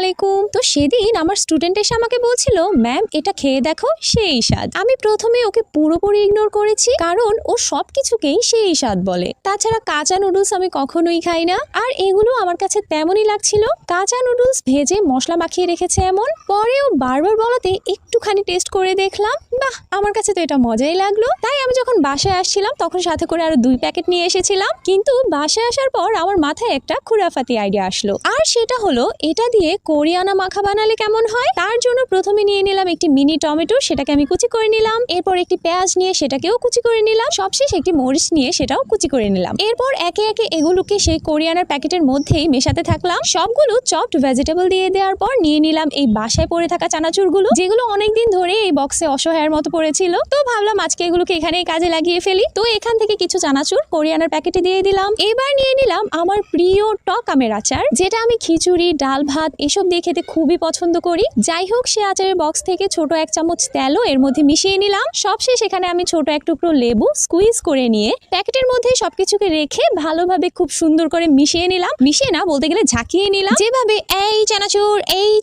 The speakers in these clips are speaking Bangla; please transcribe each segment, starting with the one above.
আলাইকুম। তো সেদিন আমার স্টুডেন্ট এসে আমাকে বলছিল, ম্যাম এটা খেয়ে দেখো সেই স্বাদ। আমি প্রথমে ওকে পুরোপুরি ইগনোর করেছি, কারণ ও সবকিছুকেই সেই স্বাদ বলে। তাছাড়া কাঁচা নুডলস আমি কখনোই খাই না, আর এগুলো আমার কাছে তেমনই লাগছিল। কাঁচা নুডলস ভেজে মশলা মাখিয়ে রেখেছে এমন। পরেও বারবার বলাতে একটুখানি টেস্ট করে দেখলাম, বাহ আমার কাছে তো এটা মজাই লাগলো। তাই আমি যখন বাসায় আসছিলাম তখন সাথে করে আরো 2 প্যাকেট নিয়ে এসেছিলাম। কিন্তু বাসায় আসার পর আমার মাথায় একটা খুরাফাতি আইডিয়া আসলো, আর সেটা হলো এটা দিয়ে কোরিয়ানা মাখা বানালে কেমন হয়। তার জন্য প্রথমে নিয়ে নিলাম একটি মিনি টমেটো, সেটাকে আমি কুচি করে নিলাম। এরপর একটি পেঁয়াজ নিয়ে সেটাকেও কুচি করে নিলাম। সবশেষে একটি মরিচ নিয়ে সেটাও কুচি করে নিলাম। এরপর একে একে এগুলোকে সেই কোরিয়ানার প্যাকেটের মধ্যেই মেশাতে থাকলাম। সবগুলো চপড ভেজিটেবল দিয়ে দেওয়ার পর নিয়ে নিলাম এই বাসায় পড়ে থাকা চানাচুরগুলো, যেগুলো অনেকদিন ধরে এই বক্সে অসহায়ের মতো পড়েছিল। তো ভাবলাম আজকে এগুলোকে এখানেই কাজে লাগিয়ে ফেলি। তো এখান থেকে কিছু চানাচুর কোরিয়ানার প্যাকেটে দিয়ে দিলাম। এবার নিয়ে নিলাম আমার প্রিয় টক আমের আচার, যেটা আমি খিচুড়ি, ডাল ভাত এসব দিয়ে খেতে খুবই পছন্দ করি। যাই হোক, সে আচারের বক্স থেকে ছোট 1 চামচ তেলও এর মধ্যে মিশিয়ে নিলাম। সবশেষ এখানে আমি ছোট 1 টুকরো লেবু স্কুইজ করে নিয়ে প্যাকেটের মধ্যে সবকিছুকে রেখে ভালোভাবে খুব সুন্দর করে মিশিয়ে নিলাম। মিশিয়ে না বলতে গেলে ঝাঁকিয়ে নিলাম, যেভাবে এই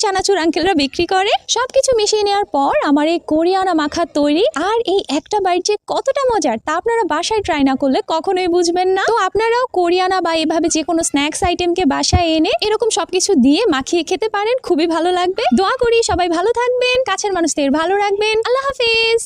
চানাচুর আঙ্কেলরা বিক্রি করে। সবকিছু মিশিয়ে নেওয়ার পর আমার এই কোরিয়ানা মাখা তৈরি। আর এই একটা বাইট যে কতটা মজার তা আপনারা বাসায় ট্রাই না করলে কখনোই বুঝবেন না। তো আপনারাও কোরিয়ানা বা এভাবে যে কোনো স্ন্যাক্স আইটেমকে বাসায় এনে এরকম সবকিছু দিয়ে মাখিয়ে খেতে পারেন, খুবই ভালো লাগবে। দোয়া করি সবাই ভালো থাকবেন, কাছের মানুষদের ভালো রাখবেন। আল্লাহ হাফেজ।